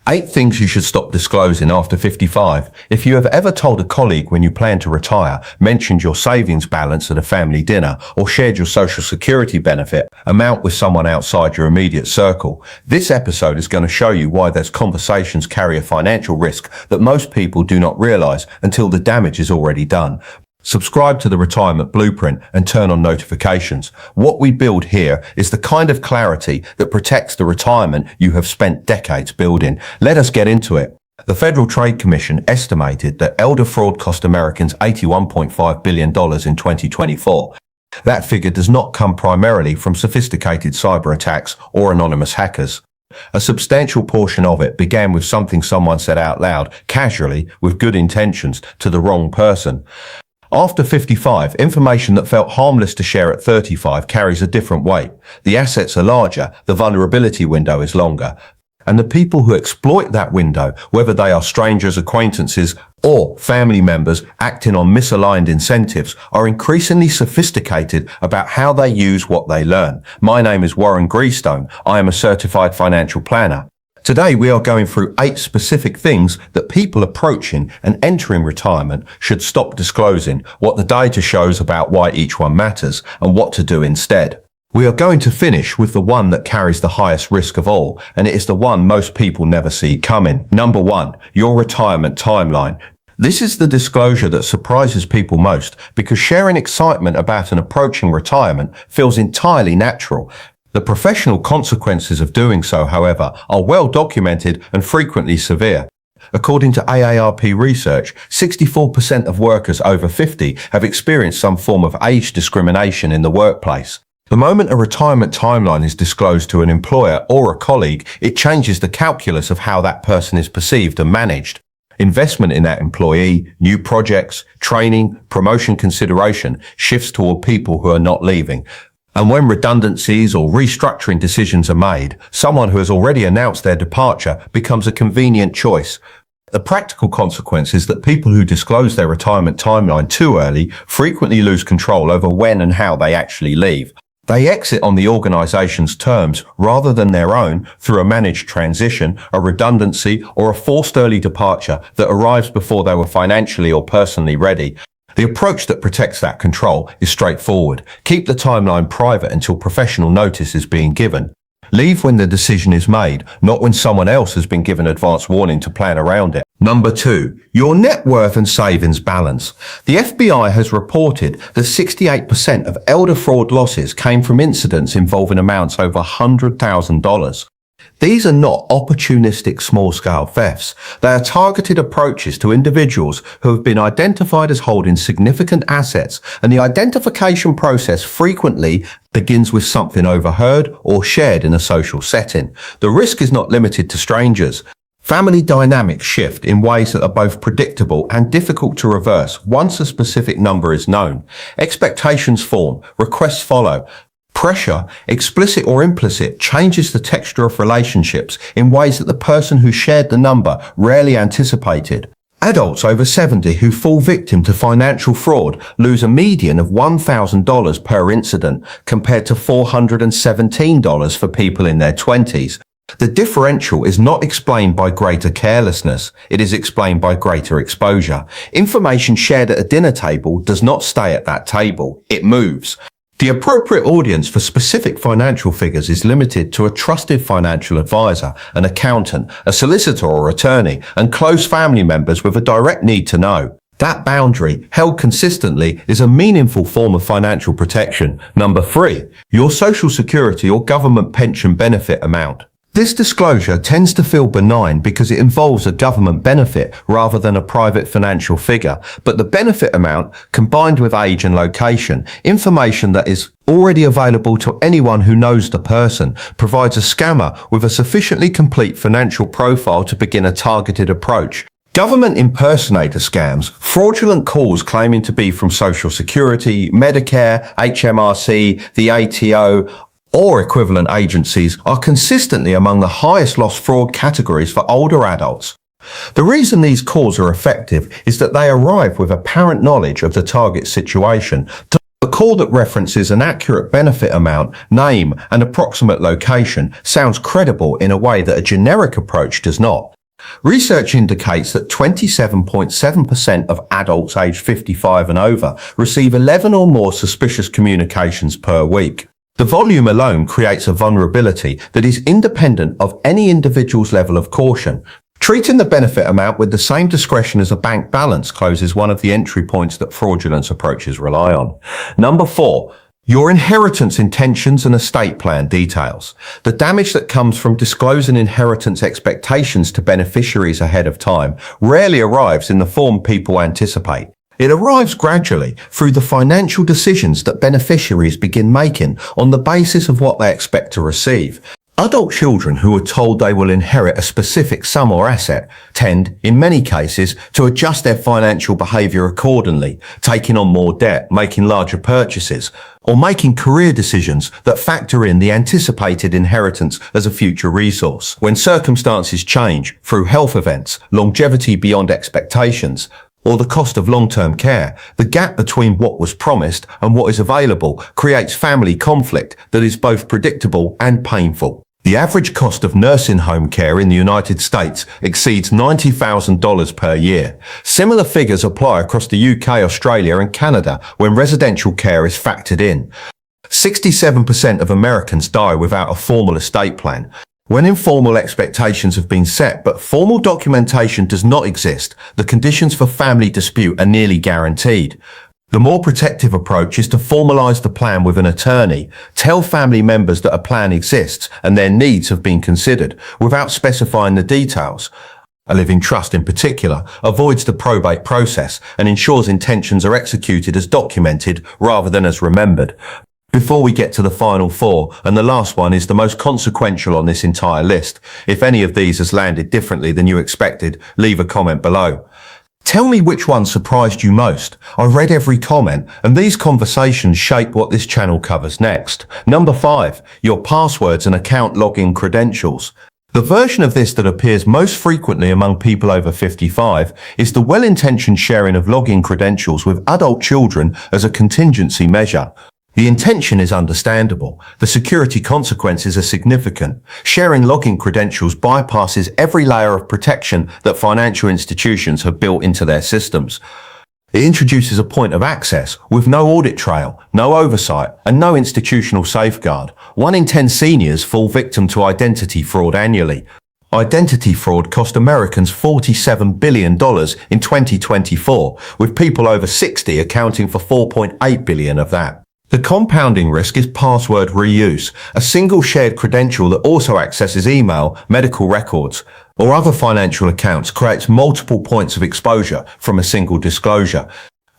8 things you should stop disclosing after 55. If you have ever told a colleague when you plan to retire, mentioned your savings balance at a family dinner, or shared your social security benefit amount with someone outside your immediate circle, this episode is going to show you why those conversations carry a financial risk that most people do not realize until the damage is already done. Subscribe to the Retirement Blueprint and turn on notifications. What we build here is the kind of clarity that protects the retirement you have spent decades building. Let us get into it. The Federal Trade Commission estimated that elder fraud cost Americans $81.5 billion in 2024. That figure does not come primarily from sophisticated cyber attacks or anonymous hackers. A substantial portion of it began with something someone said out loud, casually, with good intentions, to the wrong person. After 55, information that felt harmless to share at 35 carries a different weight. The assets are larger, the vulnerability window is longer. And the people who exploit that window, whether they are strangers, acquaintances, or family members acting on misaligned incentives, are increasingly sophisticated about how they use what they learn. My name is Warren Greystone. I am a certified financial planner. Today, we are going through 8 specific things that people approaching and entering retirement should stop disclosing, what the data shows about why each one matters, and what to do instead. We are going to finish with the one that carries the highest risk of all, and it is the one most people never see coming. Number 1, your retirement timeline. This is the disclosure that surprises people most because sharing excitement about an approaching retirement feels entirely natural. The professional consequences of doing so, however, are well documented and frequently severe. According to AARP research, 64% of workers over 50 have experienced some form of age discrimination in the workplace. The moment a retirement timeline is disclosed to an employer or a colleague, it changes the calculus of how that person is perceived and managed. Investment in that employee, new projects, training, promotion consideration shifts toward people who are not leaving. And when redundancies or restructuring decisions are made, someone who has already announced their departure becomes a convenient choice. The practical consequence is that people who disclose their retirement timeline too early frequently lose control over when and how they actually leave. They exit on the organization's terms rather than their own through a managed transition, a redundancy, or a forced early departure that arrives before they were financially or personally ready. The approach that protects that control is straightforward. Keep the timeline private until professional notice is being given. Leave when the decision is made, not when someone else has been given advance warning to plan around it. Number 2, your net worth and savings balance. The FBI has reported that 68% of elder fraud losses came from incidents involving amounts over $100,000. These are not opportunistic small-scale thefts. They are targeted approaches to individuals who have been identified as holding significant assets, and the identification process frequently begins with something overheard or shared in a social setting. The risk is not limited to strangers. Family dynamics shift in ways that are both predictable and difficult to reverse once a specific number is known. Expectations form, requests follow. Pressure, explicit or implicit, changes the texture of relationships in ways that the person who shared the number rarely anticipated. Adults over 70 who fall victim to financial fraud lose a median of $1,000 per incident compared to $417 for people in their 20s. The differential is not explained by greater carelessness, it is explained by greater exposure. Information shared at a dinner table does not stay at that table, it moves. The appropriate audience for specific financial figures is limited to a trusted financial advisor, an accountant, a solicitor or attorney, and close family members with a direct need to know. That boundary, held consistently, is a meaningful form of financial protection. Number 3, your social security or government pension benefit amount. This disclosure tends to feel benign because it involves a government benefit rather than a private financial figure, but the benefit amount, combined with age and location, information that is already available to anyone who knows the person, provides a scammer with a sufficiently complete financial profile to begin a targeted approach. Government impersonator scams, fraudulent calls claiming to be from Social Security, Medicare, HMRC, the ATO, or equivalent agencies are consistently among the highest loss fraud categories for older adults. The reason these calls are effective is that they arrive with apparent knowledge of the target situation, A call that references an accurate benefit amount, name, and approximate location sounds credible in a way that a generic approach does not. Research indicates that 27.7% of adults aged 55 and over receive 11 or more suspicious communications per week. The volume alone creates a vulnerability that is independent of any individual's level of caution. Treating the benefit amount with the same discretion as a bank balance closes one of the entry points that fraudulent approaches rely on. Number 4. Your inheritance intentions and estate plan details. The damage that comes from disclosing inheritance expectations to beneficiaries ahead of time rarely arrives in the form people anticipate. It arrives gradually through the financial decisions that beneficiaries begin making on the basis of what they expect to receive. Adult children who are told they will inherit a specific sum or asset tend, in many cases, to adjust their financial behaviour accordingly, taking on more debt, making larger purchases, or making career decisions that factor in the anticipated inheritance as a future resource. When circumstances change through health events, longevity beyond expectations, or the cost of long-term care, the gap between what was promised and what is available creates family conflict that is both predictable and painful. The average cost of nursing home care in the United States exceeds $90,000 per year. Similar figures apply across the UK, Australia, and Canada when residential care is factored in. 67% of Americans die without a formal estate plan. When informal expectations have been set but formal documentation does not exist, the conditions for family dispute are nearly guaranteed. The more protective approach is to formalise the plan with an attorney, tell family members that a plan exists and their needs have been considered, without specifying the details. A living trust in particular avoids the probate process and ensures intentions are executed as documented rather than as remembered. Before we get to the final 4, and the last one is the most consequential on this entire list, if any of these has landed differently than you expected, leave a comment below. Tell me which one surprised you most. I read every comment, and these conversations shape what this channel covers next. Number 5, your passwords and account login credentials. The version of this that appears most frequently among people over 55 is the well-intentioned sharing of login credentials with adult children as a contingency measure. The intention is understandable. The security consequences are significant. Sharing login credentials bypasses every layer of protection that financial institutions have built into their systems. It introduces a point of access with no audit trail, no oversight, and no institutional safeguard. 1 in 10 seniors fall victim to identity fraud annually. Identity fraud cost Americans $47 billion in 2024, with people over 60 accounting for $4.8 billion of that. The compounding risk is password reuse, a single shared credential that also accesses email, medical records, or other financial accounts creates multiple points of exposure from a single disclosure.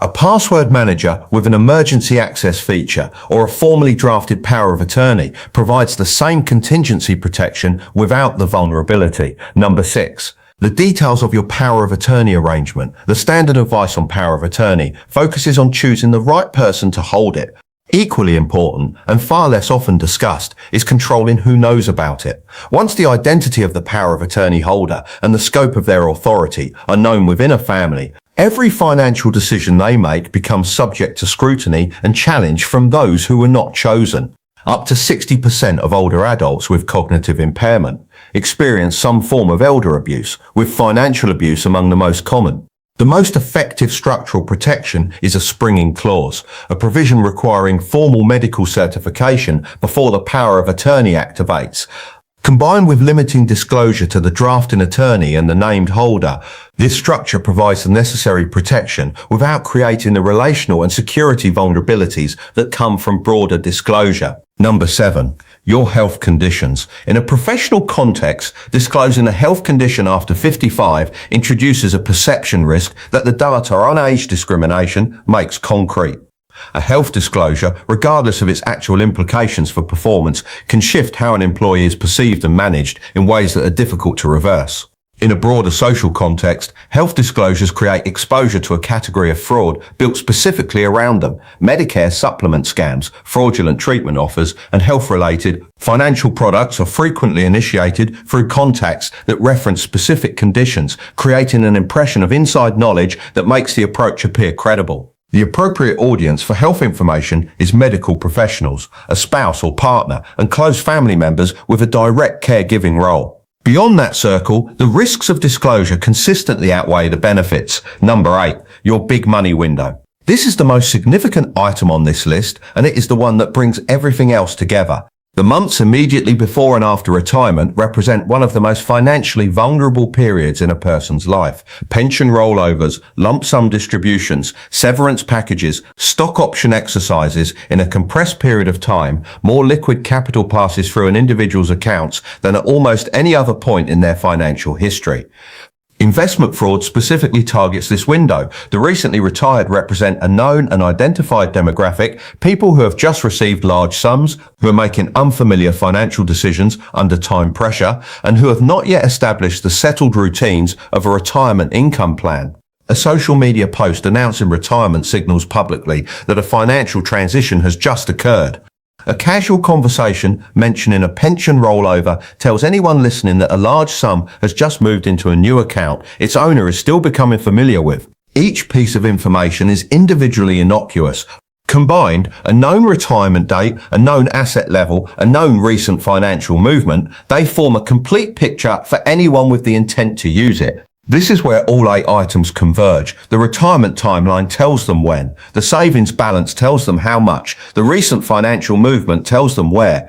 A password manager with an emergency access feature or a formally drafted power of attorney provides the same contingency protection without the vulnerability. Number 6. The details of your power of attorney arrangement. The standard advice on power of attorney focuses on choosing the right person to hold it. Equally important, and far less often discussed, is controlling who knows about it. Once the identity of the power of attorney holder and the scope of their authority are known within a family, every financial decision they make becomes subject to scrutiny and challenge from those who were not chosen. Up to 60% of older adults with cognitive impairment experience some form of elder abuse, with financial abuse among the most common. The most effective structural protection is a springing clause, a provision requiring formal medical certification before the power of attorney activates. Combined with limiting disclosure to the drafting attorney and the named holder, this structure provides the necessary protection without creating the relational and security vulnerabilities that come from broader disclosure. Number 7. Your health conditions. In a professional context, disclosing a health condition after 55 introduces a perception risk that the data on age discrimination makes concrete. A health disclosure, regardless of its actual implications for performance, can shift how an employee is perceived and managed in ways that are difficult to reverse. In a broader social context, health disclosures create exposure to a category of fraud built specifically around them. Medicare supplement scams, fraudulent treatment offers, and health-related financial products are frequently initiated through contacts that reference specific conditions, creating an impression of inside knowledge that makes the approach appear credible. The appropriate audience for health information is medical professionals, a spouse or partner, and close family members with a direct caregiving role. Beyond that circle, the risks of disclosure consistently outweigh the benefits. Number 8, your big money window. This is the most significant item on this list, and it is the one that brings everything else together. The months immediately before and after retirement represent one of the most financially vulnerable periods in a person's life. Pension rollovers, lump sum distributions, severance packages, stock option exercises in a compressed period of time, more liquid capital passes through an individual's accounts than at almost any other point in their financial history. Investment fraud specifically targets this window. The recently retired represent a known and identified demographic, people who have just received large sums, who are making unfamiliar financial decisions under time pressure, and who have not yet established the settled routines of a retirement income plan. A social media post announcing retirement signals publicly that a financial transition has just occurred. A casual conversation mentioning a pension rollover tells anyone listening that a large sum has just moved into a new account its owner is still becoming familiar with. Each piece of information is individually innocuous. Combined, a known retirement date, a known asset level, a known recent financial movement, they form a complete picture for anyone with the intent to use it. This is where all 8 items converge. The retirement timeline tells them when. The savings balance tells them how much. The recent financial movement tells them where.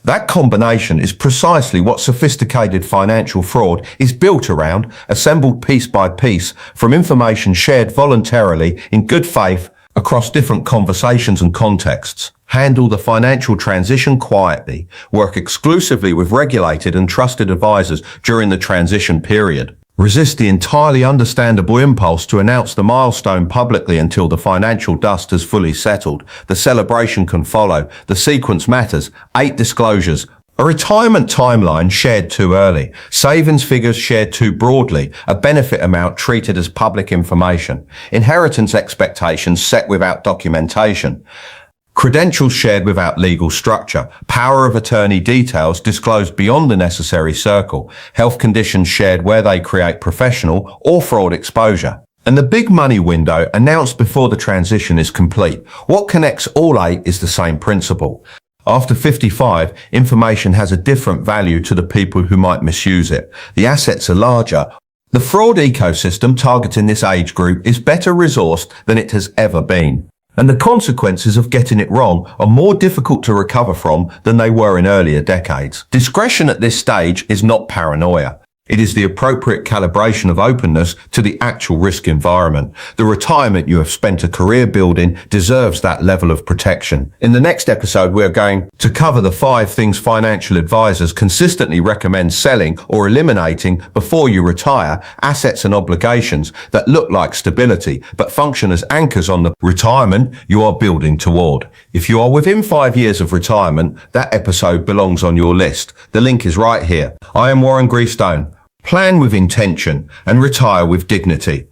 That combination is precisely what sophisticated financial fraud is built around, assembled piece by piece from information shared voluntarily in good faith across different conversations and contexts. Handle the financial transition quietly. Work exclusively with regulated and trusted advisors during the transition period. Resist the entirely understandable impulse to announce the milestone publicly until the financial dust has fully settled. The celebration can follow. The sequence matters. 8 disclosures. A retirement timeline shared too early. Savings figures shared too broadly. A benefit amount treated as public information. Inheritance expectations set without documentation. Credentials shared without legal structure, power of attorney details disclosed beyond the necessary circle, health conditions shared where they create professional or fraud exposure. And the big money window announced before the transition is complete. What connects all 8 is the same principle. After 55, information has a different value to the people who might misuse it. The assets are larger. The fraud ecosystem targeting this age group is better resourced than it has ever been. And the consequences of getting it wrong are more difficult to recover from than they were in earlier decades. Discretion at this stage is not paranoia. It is the appropriate calibration of openness to the actual risk environment. The retirement you have spent a career building deserves that level of protection. In the next episode, we are going to cover the 5 things financial advisors consistently recommend selling or eliminating before you retire, assets and obligations that look like stability but function as anchors on the retirement you are building toward. If you are within 5 years of retirement, that episode belongs on your list. The link is right here. I am Warren Greystone. Plan with intention and retire with dignity.